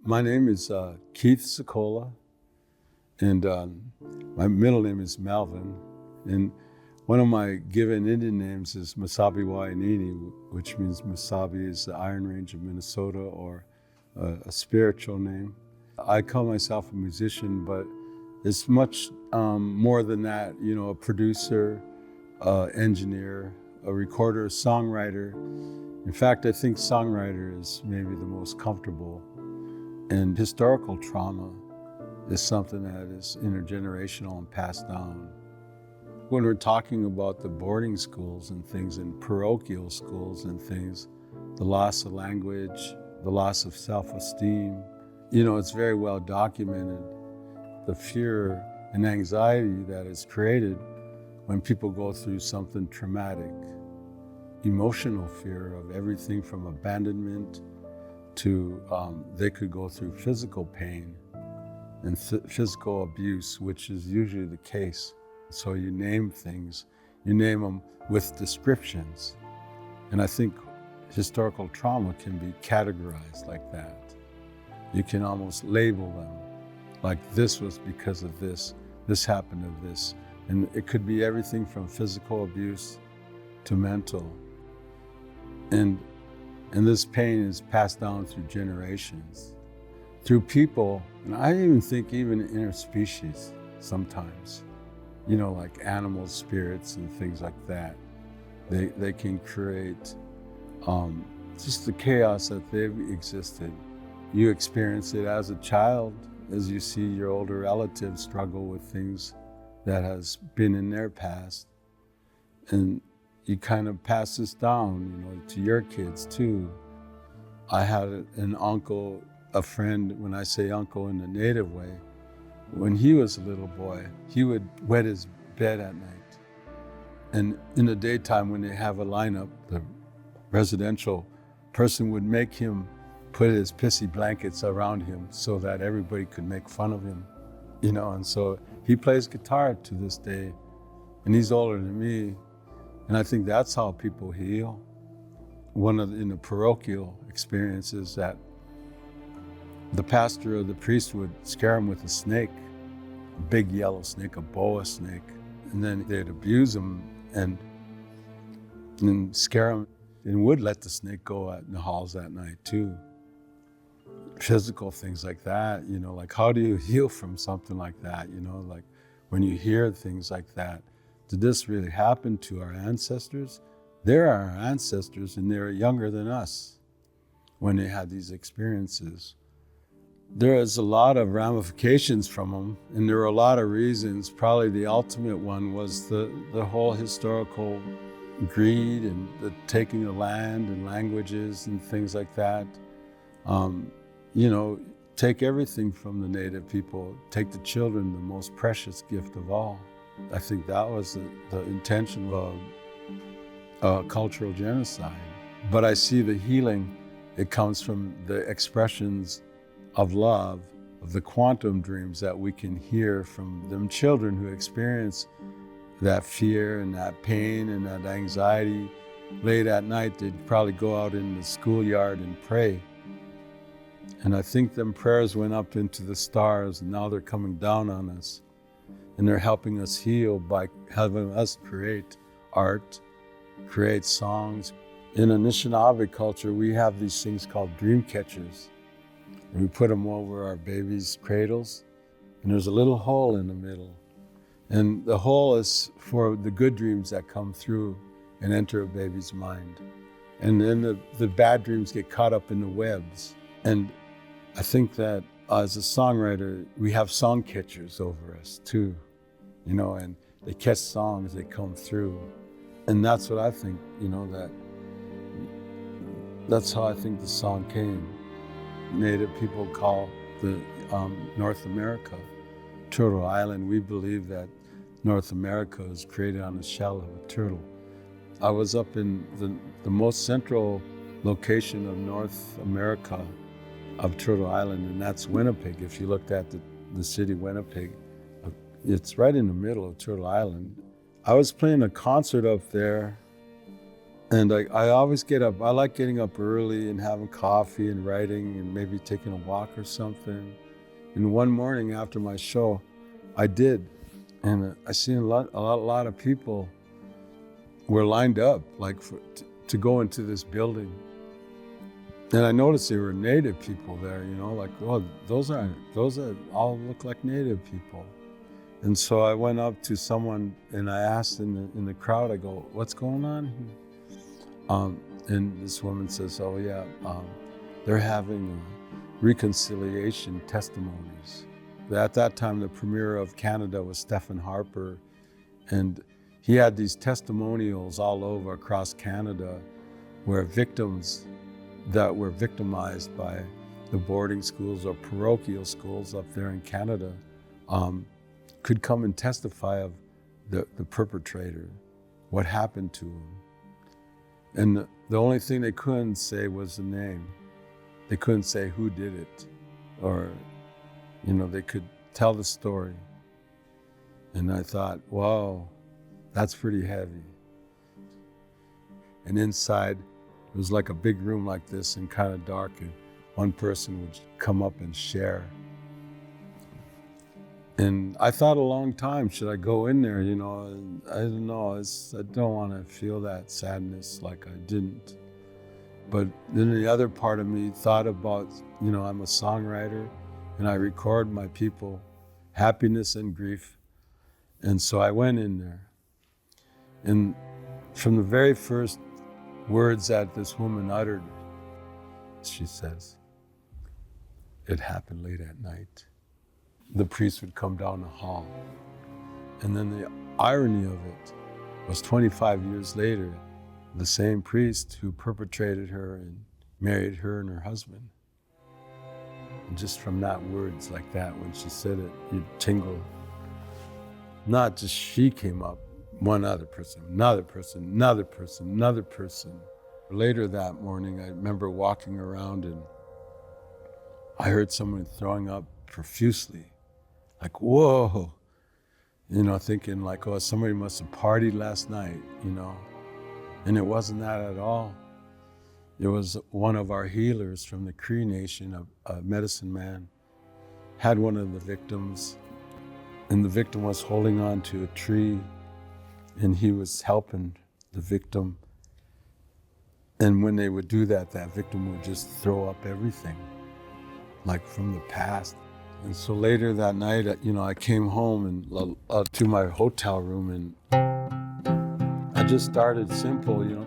My name is Keith Secola, and my middle name is Melvin. And one of my given Indian names is Masabi Wainini, which means Masabi is the Iron Range of Minnesota, or a spiritual name. I call myself a musician, but it's much more than that. You know, a producer, engineer, a recorder, a songwriter. In fact, I think songwriter is maybe the most comfortable. And historical trauma is something that is intergenerational and passed down. When we're talking about the boarding schools and things, and parochial schools and things, the loss of language, the loss of self-esteem, you know, it's very well documented. The fear and anxiety that is created when people go through something traumatic. Emotional fear of everything from abandonment to they could go through physical pain and physical abuse, which is usually the case. So you name things, you name them with descriptions. And I think historical trauma can be categorized like that. You can almost label them, like this was because of this happened to this. And it could be everything from physical abuse to mental. And this pain is passed down through generations, through people, and I even think even interspecies sometimes, you know, like animal spirits and things like that. They can create just the chaos that they've existed. You experience it as a child, as you see your older relatives struggle with things that has been in their past. And you kind of pass this down, you know, to your kids too. I had an uncle, a friend, when I say uncle in the native way, when he was a little boy, he would wet his bed at night. And in the daytime when they have a lineup, the residential person would make him put his pissy blankets around him so that everybody could make fun of him, you know, and so he plays guitar to this day, and he's older than me. And I think that's how people heal. One of in the parochial experiences that the pastor or the priest would scare him with a snake, a big yellow snake, a boa snake, and then they'd abuse him and scare him, and would let the snake go in the halls at night too. Physical things like that, you know, like how do you heal from something like that, you know, like when you hear things like that. Did this really happen to our ancestors? They're our ancestors, and they're younger than us when they had these experiences. There is a lot of ramifications from them, and there are a lot of reasons. Probably the ultimate one was the whole historical greed and the taking of land and languages and things like that. You know, take everything from the native people, take the children, the most precious gift of all. I think that was the intention of a cultural genocide. But I see the healing, it comes from the expressions of love, of the quantum dreams that we can hear from them children who experience that fear and that pain and that anxiety. Late at night, they'd probably go out in the schoolyard and pray. And I think them prayers went up into the stars, and now they're coming down on us. And they're helping us heal by having us create art, create songs. In Anishinaabe culture, we have these things called dream catchers. And we put them over our babies' cradles, and there's a little hole in the middle. And the hole is for the good dreams that come through and enter a baby's mind. And then the bad dreams get caught up in the webs. And I think that as a songwriter, we have song catchers over us too, you know, and they catch songs, they come through. And that's what I think, you know, that's how I think the song came. Native people call the North America Turtle Island. We believe that North America was created on the shell of a turtle. I was up in the most central location of North America, of Turtle Island, and that's Winnipeg. If you looked at the city Winnipeg, it's right in the middle of Turtle Island. I was playing a concert up there And I always get up. I like getting up early and having coffee and writing and maybe taking a walk or something. And one morning after my show, I did. And I seen a lot of people were lined up like to go into this building. And I noticed there were Native people there, you know, like, oh, those all look like Native people. And so I went up to someone and I asked in the crowd, I go, what's going on? And this woman says, oh yeah, they're having reconciliation testimonies. At that time, the Premier of Canada was Stephen Harper, and he had these testimonials all over across Canada where victims that were victimized by the boarding schools or parochial schools up there in Canada could come and testify of the perpetrator, what happened to him. And the only thing they couldn't say was the name. They couldn't say who did it, or, you know, they could tell the story. And I thought, wow, that's pretty heavy. And inside, it was like a big room like this and kind of dark, and one person would come up and share. And I thought a long time, should I go in there, you know? And I don't know, I don't want to feel that sadness like I didn't. But then the other part of me thought about, you know, I'm a songwriter and I record my people, happiness and grief. And so I went in there. And from the very first words that this woman uttered, she says, it happened late at night. The priest would come down the hall. And then the irony of it was 25 years later, the same priest who perpetrated her and married her and her husband. And just from that words like that, when she said it, you'd tingle. Not just she came up, one other person, another person, another person, another person. Later that morning, I remember walking around and I heard someone throwing up profusely. Like, whoa, you know, thinking like, oh, somebody must have partied last night, you know. And it wasn't that at all. It was one of our healers from the Cree Nation, a medicine man, had one of the victims, and the victim was holding on to a tree, and he was helping the victim. And when they would do that, that victim would just throw up everything, like from the past. And so later that night, you know, I came home and to my hotel room, and I just started simple, you know.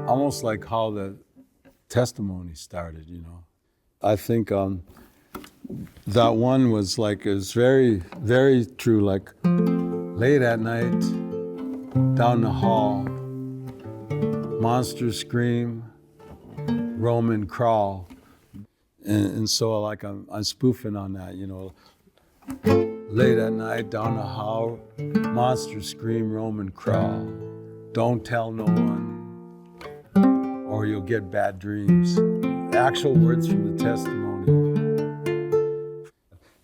Almost like how the testimony started, you know. I think that one was like, it was very, very true, like late at night, down the hall, monsters scream, Roman crawl. And so like I'm spoofing on that, you know. Late at night, down the hall, monsters scream, Roman crawl. Don't tell no one, or you'll get bad dreams. Actual words from the testimony.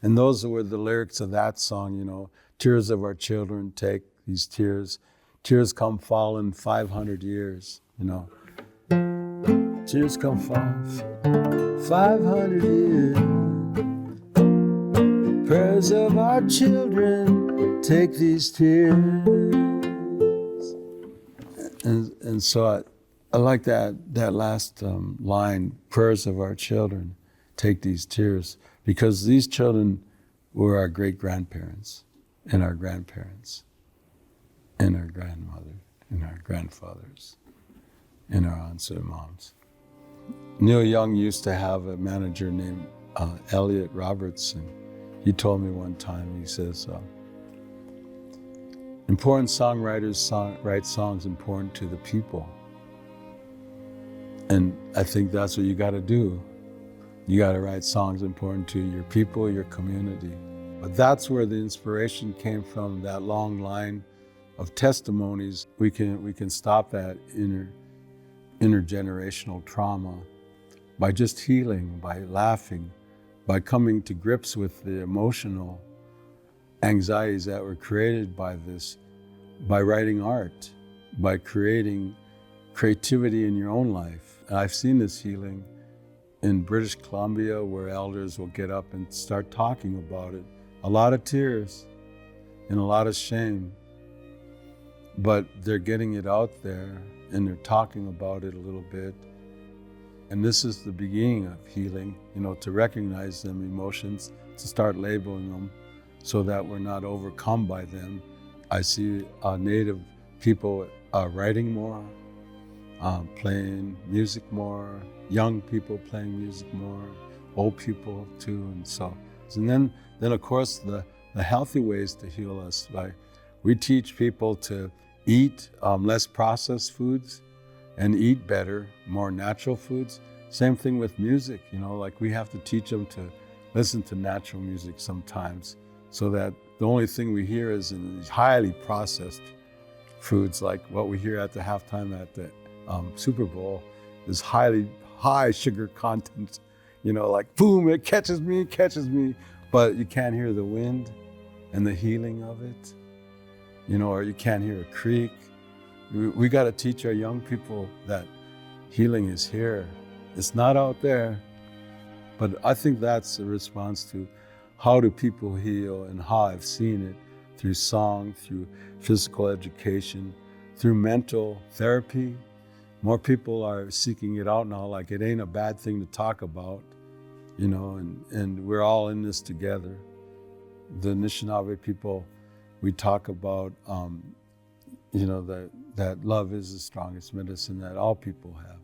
And those were the lyrics of that song, you know. Tears of our children, take these tears. Tears come falling 500 years, you know. Tears come falling 500 years. Prayers of our children, take these tears. And so I like that last line, prayers of our children, take these tears, because these children were our great-grandparents and our grandparents and our grandmother and our grandfathers and our aunts and moms. Neil Young used to have a manager named Elliot Robertson. He told me one time, he says, important songwriters write songs important to the people. And I think that's what you got to do. You got to write songs important to your people, your community. But that's where the inspiration came from, that long line of testimonies. We can stop that intergenerational trauma by just healing, by laughing, by coming to grips with the emotional anxieties that were created by this, by writing art, by creating creativity in your own life. And I've seen this healing in British Columbia, where elders will get up and start talking about it. A lot of tears and a lot of shame, but they're getting it out there and they're talking about it a little bit. And this is the beginning of healing, to recognize them emotions, to start labeling them so that we're not overcome by them. I see Native people writing more, playing music more, young people playing music more, old people too, and then of course the healthy ways to heal us. Like we teach people to eat less processed foods and eat better, more natural foods. Same thing with music, like we have to teach them to listen to natural music sometimes, so that the only thing we hear is in these highly processed foods, like what we hear at the halftime at the Super Bowl is high sugar content, like boom, it catches me, but you can't hear the wind and the healing of it, or you can't hear a creek. We got to teach our young people that healing is here. It's not out there. But I think that's a response to how do people heal and how I've seen it through song, through physical education, through mental therapy. More people are seeking it out now, like it ain't a bad thing to talk about, and we're all in this together. The Anishinaabe people, we talk about, that love is the strongest medicine that all people have.